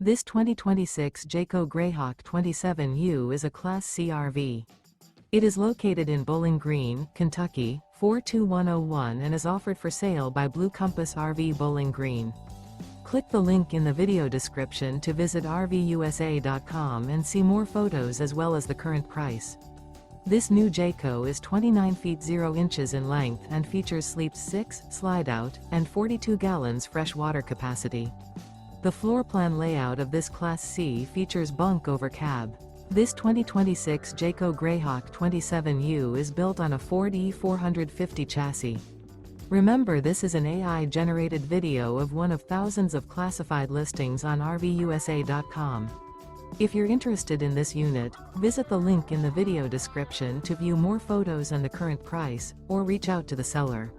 This 2026 Jayco Greyhawk 27U is a Class C RV. It is located in Bowling Green, Kentucky, 42101 and is offered for sale by Blue Compass RV Bowling Green. Click the link in the video description to visit RVUSA.com and see more photos as well as the current price. This new Jayco is 29 feet 0 inches in length and features sleeps 6, slide-out, and 42 gallons fresh water capacity. The floor plan layout of this Class C features bunk over cab. This 2026 Jayco Greyhawk 27U is built on a Ford E450 chassis. Remember, this is an AI-generated video of one of thousands of classified listings on RVUSA.com. If you're interested in this unit, visit the link in the video description to view more photos and the current price, or reach out to the seller.